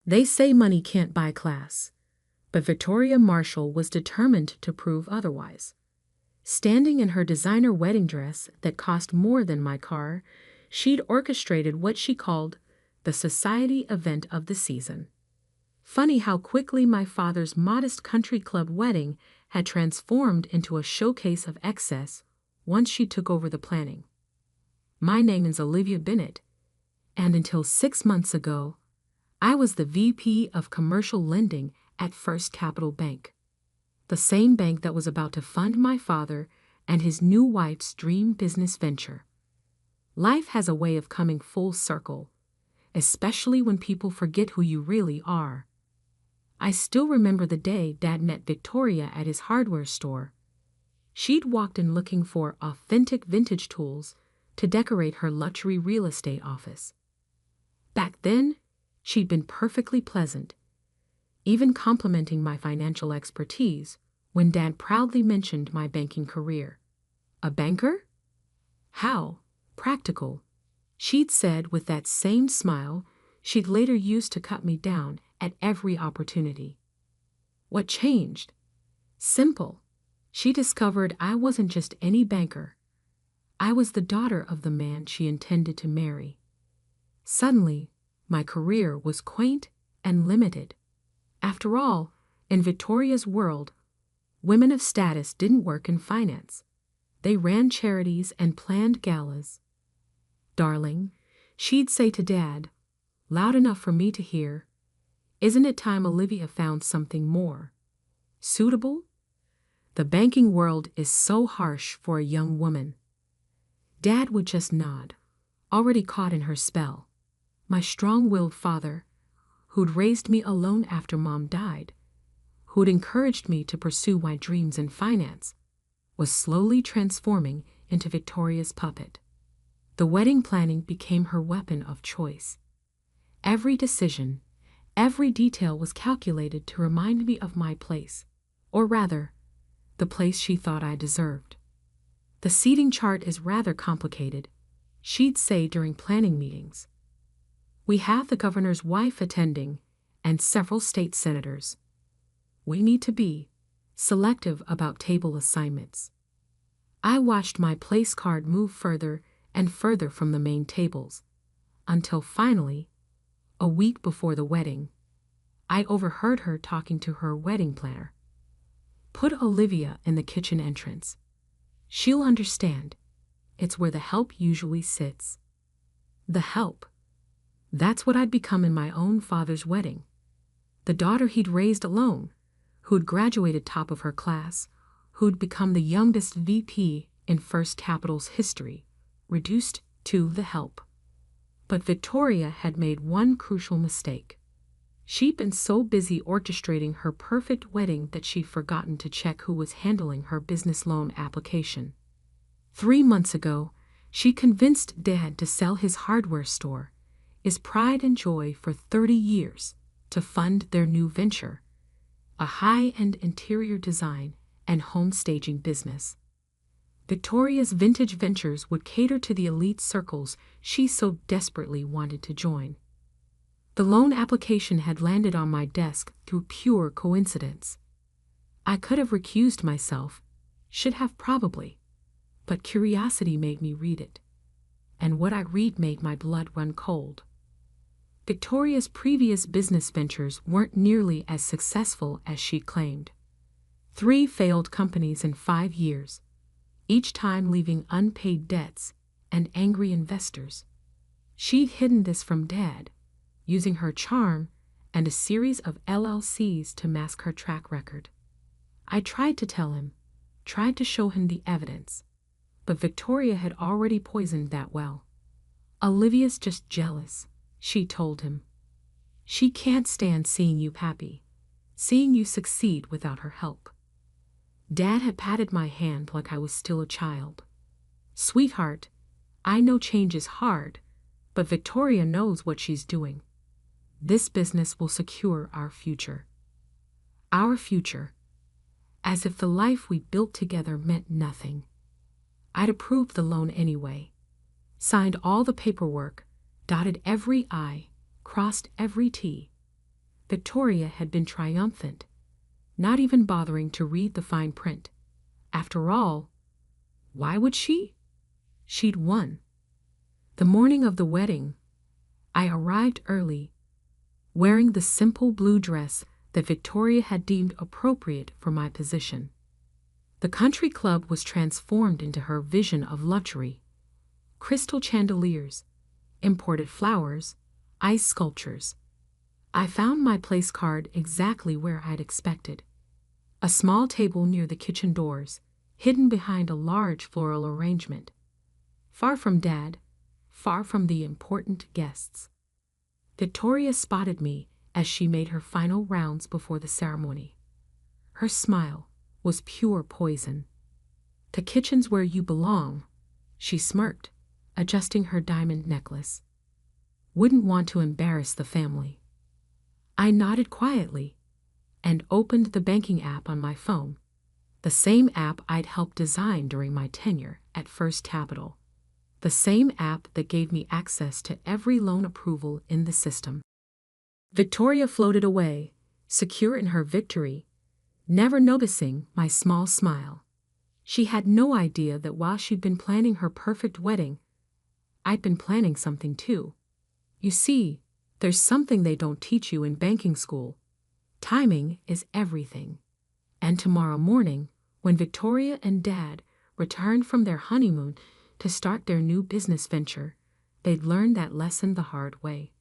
They say money can't buy class, but Victoria Marshall was determined to prove otherwise. Standing in her designer wedding dress that cost more than my car, she'd orchestrated what she called the society event of the season. Funny how quickly my father's modest country club wedding had transformed into a showcase of excess once she took over the planning. My name is Olivia Bennett, and until 6 months ago, I was the VP of Commercial Lending at First Capital Bank, the same bank that was about to fund my father and his new wife's dream business venture. Life has a way of coming full circle, especially when people forget who you really are. I still remember the day Dad met Victoria at his hardware store. She'd walked in looking for authentic vintage tools to decorate her luxury real estate office. Back then, she'd been perfectly pleasant, even complimenting my financial expertise when Dad proudly mentioned my banking career. A banker? How practical, she'd said with that same smile she'd later used to cut me down at every opportunity. What changed? Simple. She discovered I wasn't just any banker. I was the daughter of the man she intended to marry. Suddenly, my career was quaint and limited. After all, in Victoria's world, women of status didn't work in finance. They ran charities and planned galas. Darling, she'd say to Dad, loud enough for me to hear, isn't it time Olivia found something more suitable? The banking world is so harsh for a young woman. Dad would just nod, already caught in her spell. My strong-willed father, who'd raised me alone after Mom died, who'd encouraged me to pursue my dreams in finance, was slowly transforming into Victoria's puppet. The wedding planning became her weapon of choice. Every decision, every detail was calculated to remind me of my place, or rather, the place she thought I deserved. The seating chart is rather complicated, she'd say during planning meetings. We have the governor's wife attending and several state senators. We need to be selective about table assignments. I watched my place card move further and further from the main tables, until finally, a week before the wedding, I overheard her talking to her wedding planner. Put Olivia in the kitchen entrance. She'll understand. It's where the help usually sits. The help. That's what I'd become in my own father's wedding. The daughter he'd raised alone, who'd graduated top of her class, who'd become the youngest VP in First Capital's history, reduced to the help. But Victoria had made one crucial mistake. She'd been so busy orchestrating her perfect wedding that she'd forgotten to check who was handling her business loan application. 3 months ago, she convinced Dad to sell his hardware store, his pride and joy for 30 years, to fund their new venture, a high-end interior design and home staging business. Victoria's Vintage Ventures would cater to the elite circles she so desperately wanted to join. The loan application had landed on my desk through pure coincidence. I could have recused myself, should have probably, but curiosity made me read it, and what I read made my blood run cold. Victoria's previous business ventures weren't nearly as successful as she claimed. 3 failed companies in 5 years, each time leaving unpaid debts and angry investors. She'd hidden this from Dad, using her charm and a series of LLCs to mask her track record. I tried to tell him, tried to show him the evidence, but Victoria had already poisoned that well. Olivia's just jealous, she told him. She can't stand seeing you happy, seeing you succeed without her help. Dad had patted my hand like I was still a child. Sweetheart, I know change is hard, but Victoria knows what she's doing. This business will secure our future. Our future. As if the life we built together meant nothing. I'd approved the loan anyway, signed all the paperwork, dotted every I, crossed every T. Victoria had been triumphant, not even bothering to read the fine print. After all, why would she? She'd won. The morning of the wedding, I arrived early, wearing the simple blue dress that Victoria had deemed appropriate for my position. The country club was transformed into her vision of luxury. Crystal chandeliers, imported flowers, ice sculptures. I found my place card exactly where I'd expected. A small table near the kitchen doors, hidden behind a large floral arrangement. Far from Dad, far from the important guests. Victoria spotted me as she made her final rounds before the ceremony. Her smile was pure poison. "The kitchen's where you belong," she smirked, adjusting her diamond necklace. "Wouldn't want to embarrass the family." I nodded quietly and opened the banking app on my phone, the same app I'd helped design during my tenure at First Capital, the same app that gave me access to every loan approval in the system. Victoria floated away, secure in her victory, never noticing my small smile. She had no idea that while she'd been planning her perfect wedding, I'd been planning something too. You see, there's something they don't teach you in banking school. Timing is everything. And tomorrow morning, when Victoria and Dad returned from their honeymoon to start their new business venture, they'd learn that lesson the hard way.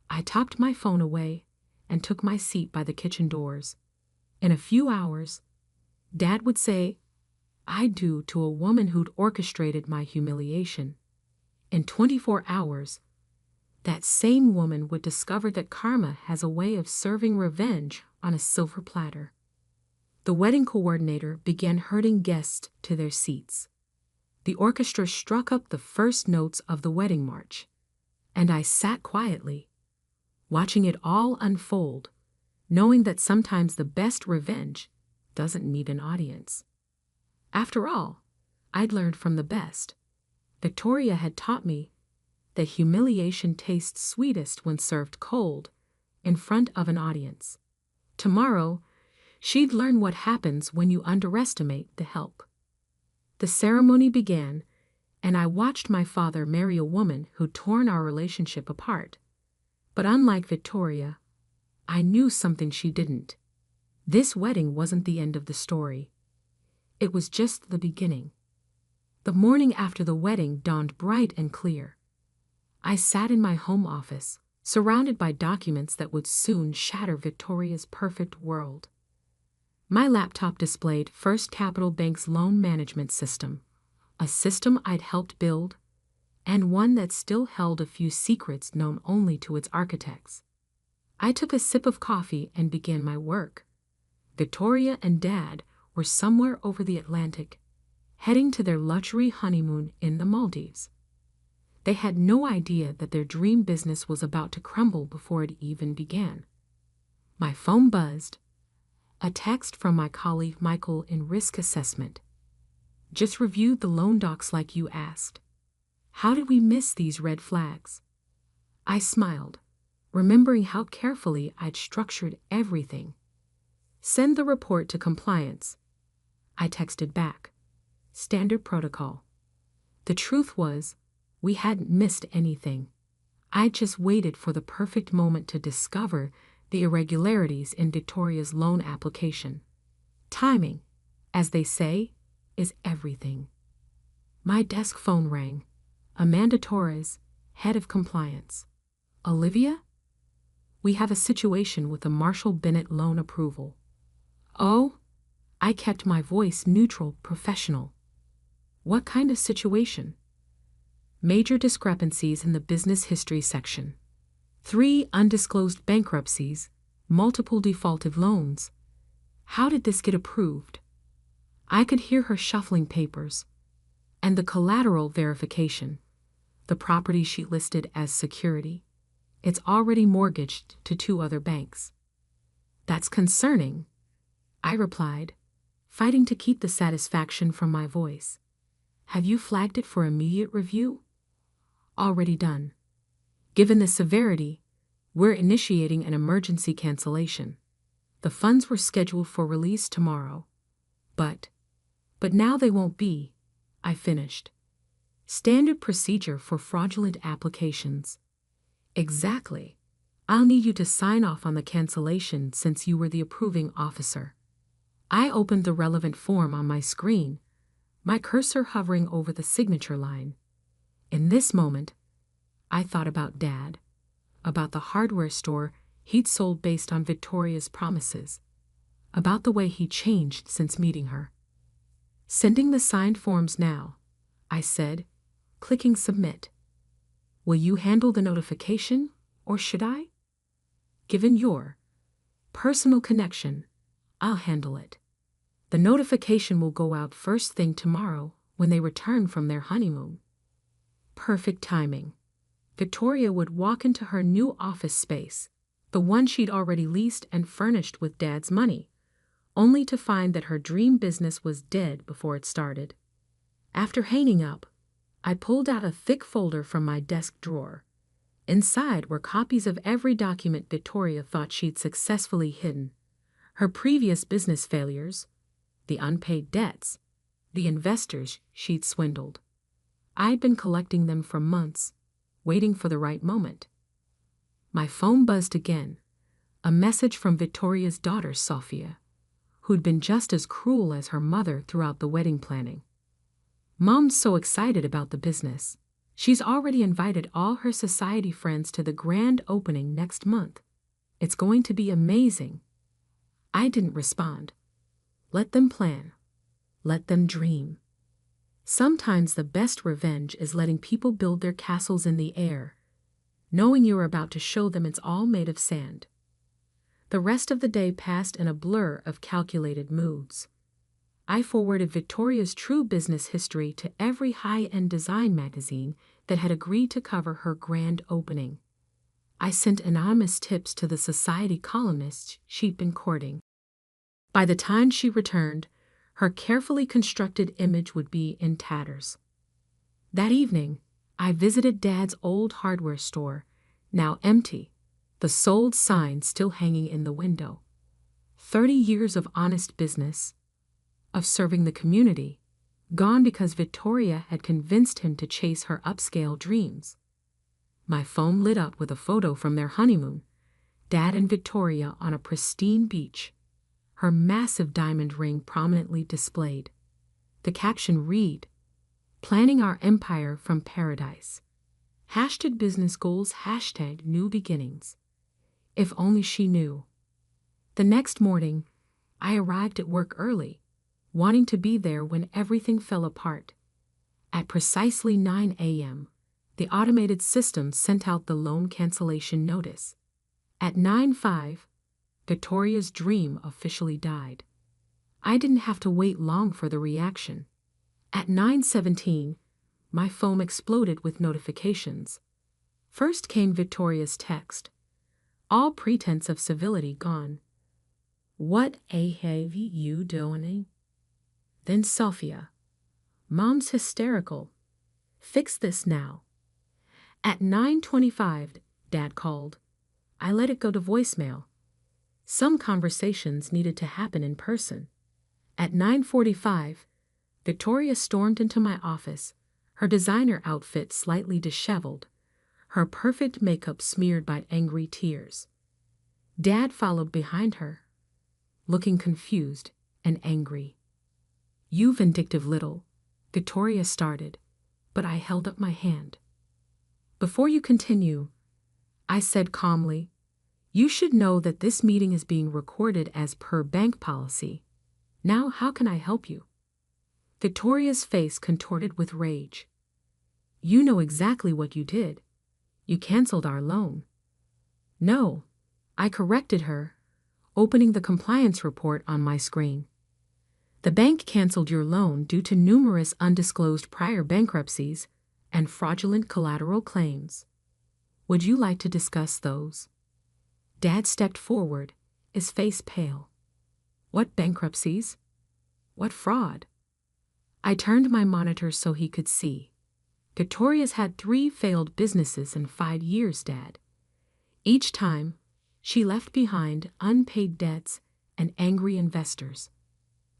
I tucked my phone away and took my seat by the kitchen doors. In a few hours, Dad would say, "I do" to a woman who'd orchestrated my humiliation. In 24 hours, that same woman would discover that karma has a way of serving revenge on a silver platter. The wedding coordinator began herding guests to their seats. The orchestra struck up the first notes of the wedding march, and I sat quietly, watching it all unfold, knowing that sometimes the best revenge doesn't need an audience. After all, I'd learned from the best. Victoria had taught me that humiliation tastes sweetest when served cold, in front of an audience. Tomorrow, she'd learn what happens when you underestimate the help. The ceremony began, and I watched my father marry a woman who'd torn our relationship apart. But unlike Victoria, I knew something she didn't. This wedding wasn't the end of the story. It was just the beginning. The morning after the wedding dawned bright and clear. I sat in my home office, surrounded by documents that would soon shatter Victoria's perfect world. My laptop displayed First Capital Bank's loan management system, a system I'd helped build, and one that still held a few secrets known only to its architects. I took a sip of coffee and began my work. Victoria and Dad were somewhere over the Atlantic, heading to their luxury honeymoon in the Maldives. They had no idea that their dream business was about to crumble before it even began. My phone buzzed. A text from my colleague Michael in risk assessment. "Just reviewed the loan docs like you asked. How did we miss these red flags?" I smiled, remembering how carefully I'd structured everything. "Send the report to compliance." I texted back. Standard protocol. The truth was, we hadn't missed anything. I just waited for the perfect moment to discover the irregularities in Victoria's loan application. Timing, as they say, is everything. My desk phone rang. Amanda Torres, head of compliance. "Olivia? We have a situation with the Marshall Bennett loan approval." "Oh?" I kept my voice neutral, professional. "What kind of situation?" "Major discrepancies in the business history section. 3 undisclosed bankruptcies, multiple defaulted loans. How did this get approved?" I could hear her shuffling papers. "And the collateral verification. The property she listed as security. It's already mortgaged to 2 other banks." "That's concerning," I replied, fighting to keep the satisfaction from my voice. "Have you flagged it for immediate review?" "Already done. Given the severity, We're initiating an emergency cancellation. The funds were scheduled for release tomorrow. But now they won't be, I finished. Standard procedure for fraudulent applications. Exactly. I'll need you to sign off on the cancellation since you were the approving officer. I opened the relevant form on my screen, my cursor hovering over the signature line. In this moment, I thought about Dad, about the hardware store he'd sold based on Victoria's promises, about the way he changed since meeting her. Sending the signed forms now, I said, clicking submit. Will you handle the notification, or should I? Given your personal connection, I'll handle it. The notification will go out first thing tomorrow when they return from their honeymoon. Perfect timing. Victoria would walk into her new office space, the one she'd already leased and furnished with Dad's money, only to find that her dream business was dead before it started. After hanging up, I pulled out a thick folder from my desk drawer. Inside were copies of every document Victoria thought she'd successfully hidden. Her previous business failures, the unpaid debts, the investors she'd swindled. I'd been collecting them for months, waiting for the right moment. My phone buzzed again, a message from Victoria's daughter, Sophia, who'd been just as cruel as her mother throughout the wedding planning. Mom's so excited about the business. She's already invited all her society friends to the grand opening next month. It's going to be amazing. I didn't respond. Let them plan. Let them dream. Sometimes the best revenge is letting people build their castles in the air, knowing you're about to show them it's all made of sand. The rest of the day passed in a blur of calculated moods. I forwarded Victoria's true business history to every high-end design magazine that had agreed to cover her grand opening. I sent anonymous tips to the society columnists she'd been courting. By the time she returned, her carefully constructed image would be in tatters. That evening, I visited Dad's old hardware store, now empty, the sold sign still hanging in the window. 30 years of honest business, of serving the community, gone because Victoria had convinced him to chase her upscale dreams. My phone lit up with a photo from their honeymoon, Dad and Victoria on a pristine beach, her massive diamond ring prominently displayed. The caption read, "Planning our empire from paradise. #business goals, #new beginnings." If only she knew. The next morning, I arrived at work early, wanting to be there when everything fell apart. At precisely 9 a.m., the automated system sent out the loan cancellation notice. At 9:05, Victoria's dream officially died. I didn't have to wait long for the reaction. At 9:17, my phone exploded with notifications. First came Victoria's text. All pretense of civility gone. "What have you doing?" Then Sophia. "Mom's hysterical. Fix this now." At 9:25, Dad called. I let it go to voicemail. Some conversations needed to happen in person. At 9:45, Victoria stormed into my office, her designer outfit slightly disheveled, her perfect makeup smeared by angry tears. Dad followed behind her, looking confused and angry. "You vindictive little," Victoria started, but I held up my hand. "Before you continue," I said calmly, "you should know that this meeting is being recorded as per bank policy. Now how can I help you?" Victoria's face contorted with rage. "You know exactly what you did. You canceled our loan." "No," I corrected her, opening the compliance report on my screen. "The bank canceled your loan due to numerous undisclosed prior bankruptcies and fraudulent collateral claims. Would you like to discuss those?" Dad stepped forward, his face pale. "What bankruptcies? What fraud?" I turned my monitor so he could see. "Victoria's had 3 failed businesses in 5 years, Dad. Each time, she left behind unpaid debts and angry investors.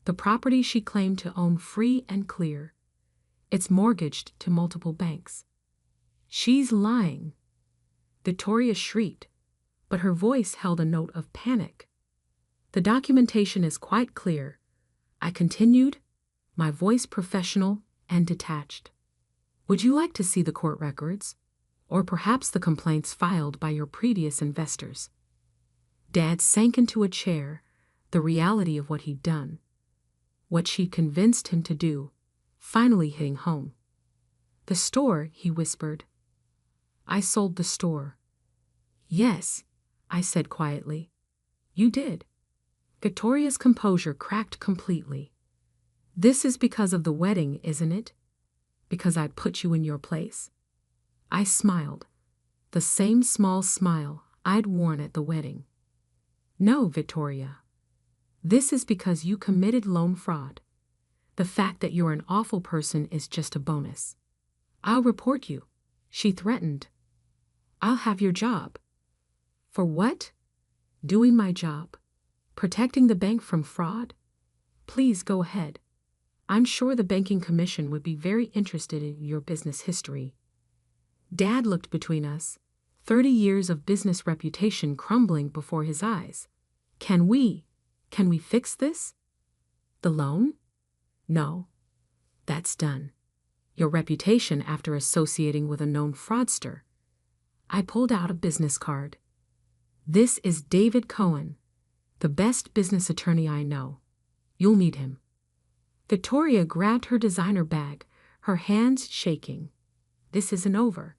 The property she claimed to own free and clear. It's mortgaged to multiple banks. She's lying. Victoria shrieked, but her voice held a note of panic. The documentation is quite clear, I continued, my voice professional and detached. Would you like to see the court records? Or perhaps the complaints filed by your previous investors? Dad sank into a chair, the reality of what he'd done. What she'd convinced him to do, finally hitting home. The store, he whispered. I sold the store. Yes, I said quietly. You did. Victoria's composure cracked completely. This is because of the wedding, isn't it? Because I'd put you in your place. I smiled, the same small smile I'd worn at the wedding. No, Victoria. This is because you committed loan fraud. The fact that you're an awful person is just a bonus. I'll report you, she threatened. I'll have your job. For what? Doing my job. Protecting the bank from fraud? Please go ahead. I'm sure the banking commission would be very interested in your business history. Dad looked between us, 30 years of business reputation crumbling before his eyes. Can we fix this? The loan? No. That's done. Your reputation after associating with a known fraudster. I pulled out a business card. This is David Cohen, the best business attorney I know. You'll meet him. Victoria grabbed her designer bag, her hands shaking. This isn't over.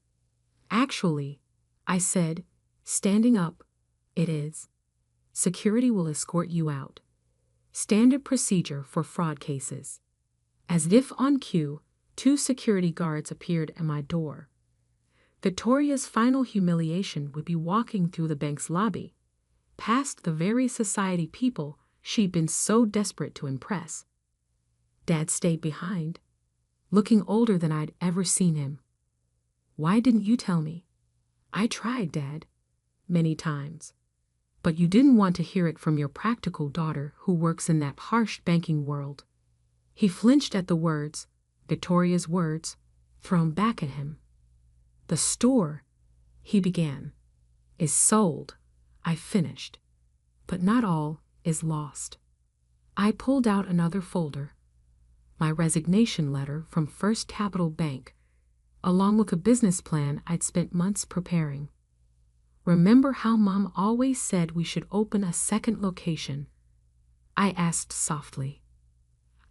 Actually, I said, standing up, it is. Security will escort you out. Standard procedure for fraud cases. As if on cue, 2 security guards appeared at my door. Victoria's final humiliation would be walking through the bank's lobby, past the very society people she'd been so desperate to impress. Dad stayed behind, looking older than I'd ever seen him. Why didn't you tell me? I tried, Dad, many times. But you didn't want to hear it from your practical daughter who works in that harsh banking world. He flinched at the words, Victoria's words, thrown back at him. The store, he began, is sold, I finished. But not all is lost. I pulled out another folder. My resignation letter from First Capital Bank, along with a business plan I'd spent months preparing. Remember how Mom always said we should open a second location? I asked softly.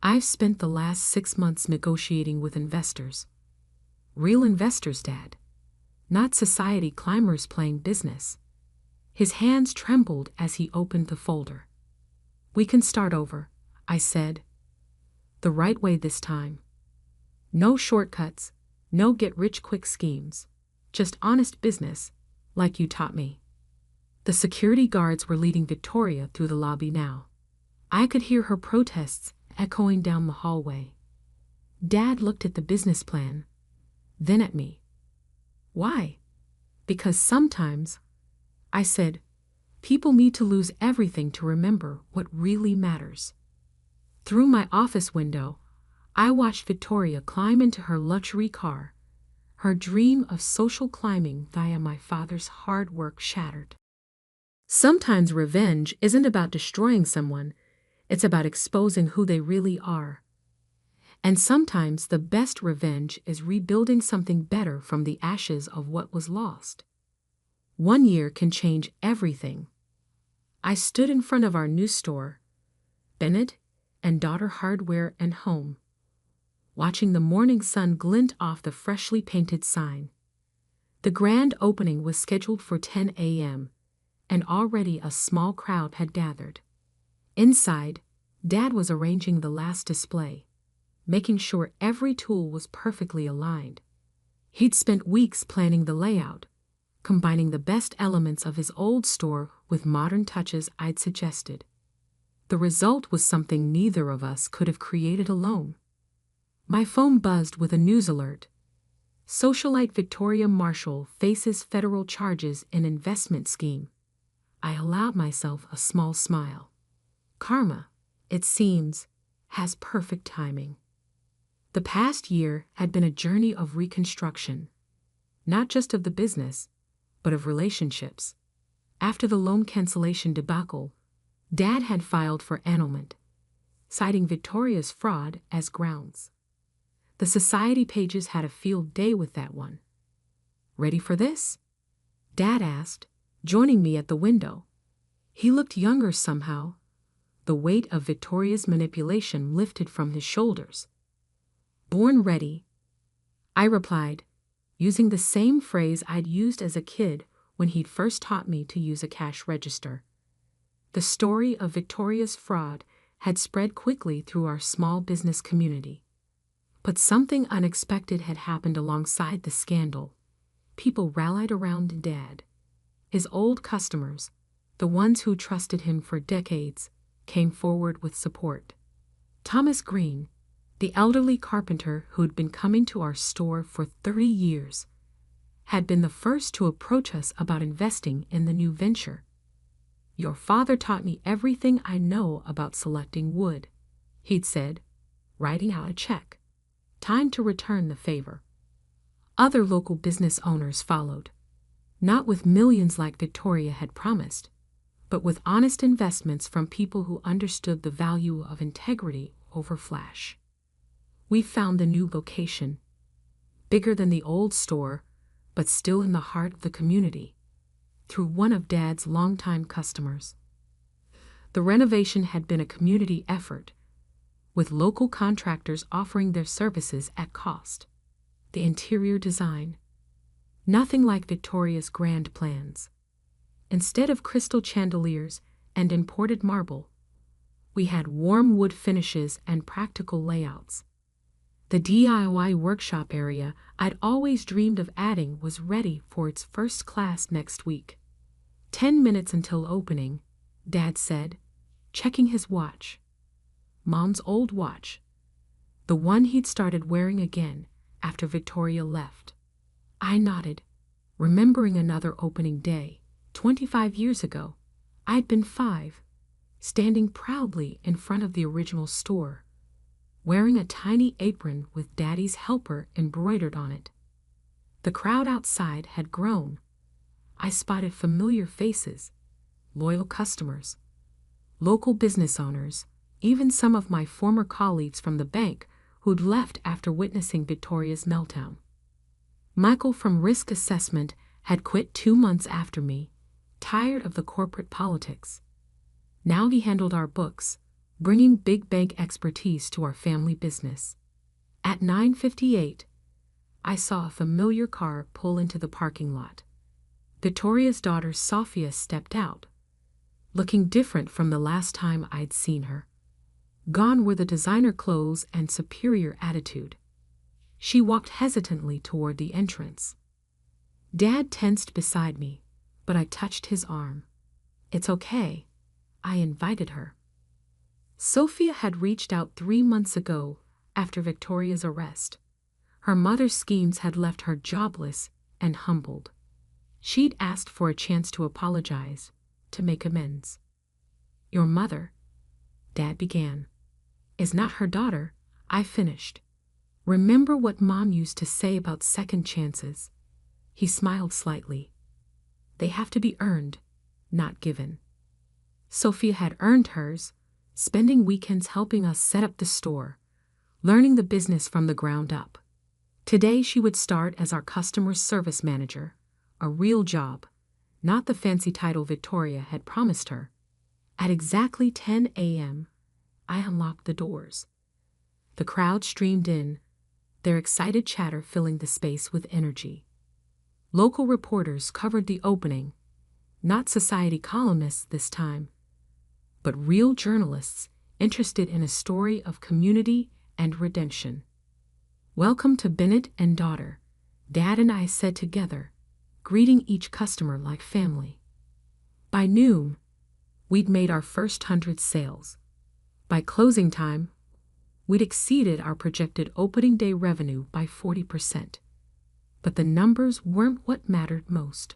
I've spent the last 6 months negotiating with investors. Real investors, Dad. Not society climbers playing business. His hands trembled as he opened the folder. We can start over, I said. The right way this time. No shortcuts, no get-rich-quick schemes. Just honest business, like you taught me. The security guards were leading Victoria through the lobby now. I could hear her protests echoing down the hallway. Dad looked at the business plan, then at me. Why? Because sometimes, I said, people need to lose everything to remember what really matters. Through my office window, I watched Victoria climb into her luxury car, her dream of social climbing via my father's hard work shattered. Sometimes revenge isn't about destroying someone, it's about exposing who they really are. And sometimes the best revenge is rebuilding something better from the ashes of what was lost. 1 year can change everything. I stood in front of our new store, Bennett and Daughter Hardware and Home, watching the morning sun glint off the freshly painted sign. The grand opening was scheduled for 10 a.m., and already a small crowd had gathered. Inside, Dad was arranging the last display, making sure every tool was perfectly aligned. He'd spent weeks planning the layout, combining the best elements of his old store with modern touches I'd suggested. The result was something neither of us could have created alone. My phone buzzed with a news alert. Socialite Victoria Marshall faces federal charges in investment scheme. I allowed myself a small smile. Karma, it seems, has perfect timing. The past year had been a journey of reconstruction, not just of the business, but of relationships. After the loan cancellation debacle, Dad had filed for annulment, citing Victoria's fraud as grounds. The society pages had a field day with that one. "Ready for this?" Dad asked, joining me at the window. He looked younger somehow. The weight of Victoria's manipulation lifted from his shoulders. "Born ready," I replied, using the same phrase I'd used as a kid when he'd first taught me to use a cash register. The story of Victoria's fraud had spread quickly through our small business community. But something unexpected had happened alongside the scandal. People rallied around Dad. His old customers, the ones who trusted him for decades, came forward with support. Thomas Green, the elderly carpenter who'd been coming to our store for 30 years, had been the first to approach us about investing in the new venture. "Your father taught me everything I know about selecting wood," he'd said, writing out a check. Time to return the favor. Other local business owners followed, not with millions like Victoria had promised, but with honest investments from people who understood the value of integrity over flash. We found the new location, bigger than the old store, but still in the heart of the community, through one of Dad's longtime customers. The renovation had been a community effort, with local contractors offering their services at cost. The interior design, nothing like Victoria's grand plans. Instead of crystal chandeliers and imported marble, we had warm wood finishes and practical layouts. The DIY workshop area I'd always dreamed of adding was ready for its first class next week. 10 minutes until opening, Dad said, checking his watch. Mom's old watch, the one he'd started wearing again after Victoria left. I nodded, remembering another opening day, 25 years ago. I'd been 5, standing proudly in front of the original store, wearing a tiny apron with Daddy's helper embroidered on it. The crowd outside had grown. I spotted familiar faces, loyal customers, local business owners, even some of my former colleagues from the bank who'd left after witnessing Victoria's meltdown. Michael from Risk Assessment had quit 2 months after me, tired of the corporate politics. Now he handled our books, bringing big bank expertise to our family business. At 9:58, I saw a familiar car pull into the parking lot. Victoria's daughter Sophia stepped out, looking different from the last time I'd seen her. Gone were the designer clothes and superior attitude. She walked hesitantly toward the entrance. Dad tensed beside me, but I touched his arm. "It's okay," I invited her. Sophia had reached out 3 months ago after Victoria's arrest. Her mother's schemes had left her jobless and humbled. She'd asked for a chance to apologize, to make amends. "Your mother," Dad began, "is not her daughter," I finished. "Remember what Mom used to say about second chances?" He smiled slightly. "They have to be earned, not given." Sophia had earned hers, spending weekends helping us set up the store, learning the business from the ground up. Today she would start as our customer service manager, a real job, not the fancy title Victoria had promised her. At exactly 10 a.m., I unlocked the doors. The crowd streamed in, their excited chatter filling the space with energy. Local reporters covered the opening, not society columnists this time, but real journalists interested in a story of community and redemption. "Welcome to Bennett and Daughter," Dad and I said together, greeting each customer like family. By noon, we'd made our first 100 sales. By closing time, we'd exceeded our projected opening day revenue by 40%. But the numbers weren't what mattered most.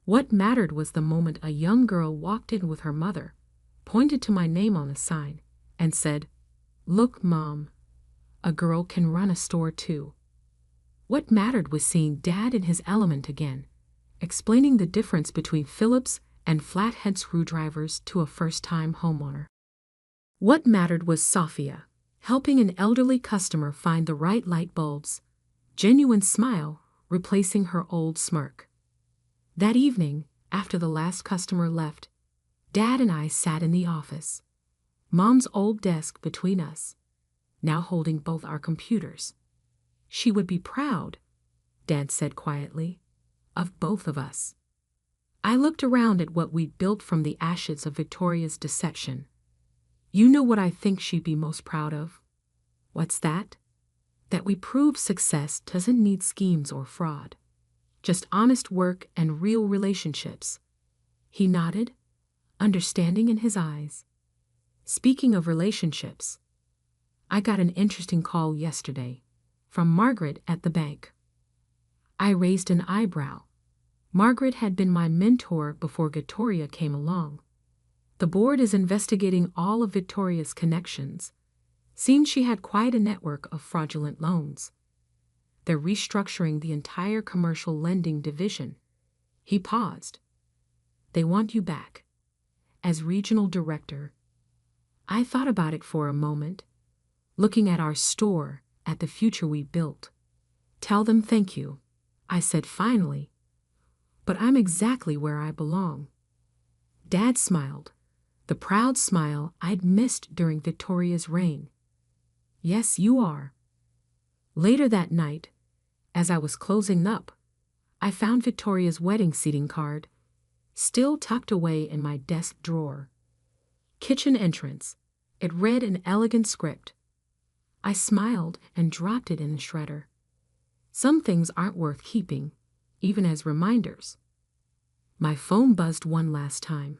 What mattered was the moment a young girl walked in with her mother, pointed to my name on a sign, and said, "Look, Mom, a girl can run a store too." What mattered was seeing Dad in his element again, explaining the difference between Phillips and flathead screwdrivers to a first-time homeowner. What mattered was Sophia, helping an elderly customer find the right light bulbs, genuine smile replacing her old smirk. That evening, after the last customer left, Dad and I sat in the office, Mom's old desk between us, now holding both our computers. She would be proud, Dad said quietly, of both of us. I looked around at what we'd built from the ashes of Victoria's deception. You know what I think she'd be most proud of? What's that? That we proved success doesn't need schemes or fraud, just honest work and real relationships. He nodded, understanding in his eyes. Speaking of relationships, I got an interesting call yesterday from Margaret at the bank. I raised an eyebrow. Margaret had been my mentor before Victoria came along. The board is investigating all of Victoria's connections. Seemed she had quite a network of fraudulent loans. They're restructuring the entire commercial lending division. He paused. They want you back as regional director. I thought about it for a moment, looking at our store, at the future we built. Tell them thank you, I said finally. But I'm exactly where I belong. Dad smiled, the proud smile I'd missed during Victoria's reign. Yes, you are. Later that night, as I was closing up, I found Victoria's wedding seating card, still tucked away in my desk drawer. Kitchen entrance. It read an elegant script. I smiled and dropped it in the shredder. Some things aren't worth keeping, even as reminders. My phone buzzed one last time.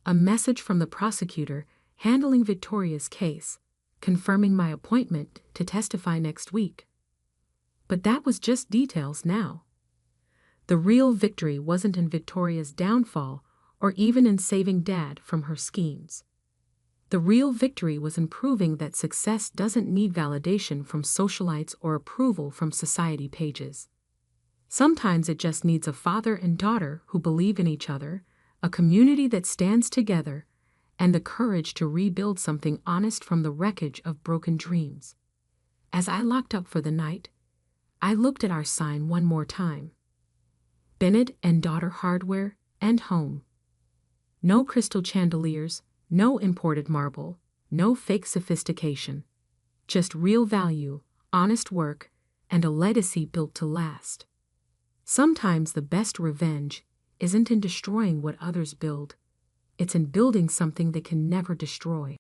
A message from the prosecutor handling Victoria's case, confirming my appointment to testify next week. But that was just details now. The real victory wasn't in Victoria's downfall or even in saving Dad from her schemes. The real victory was in proving that success doesn't need validation from socialites or approval from society pages. Sometimes it just needs a father and daughter who believe in each other, a community that stands together, and the courage to rebuild something honest from the wreckage of broken dreams. As I locked up for the night, I looked at our sign one more time. Bennett and Daughter Hardware and Home. No crystal chandeliers, no imported marble, no fake sophistication. Just real value, honest work, and a legacy built to last. Sometimes the best revenge isn't in destroying what others build. It's in building something they can never destroy.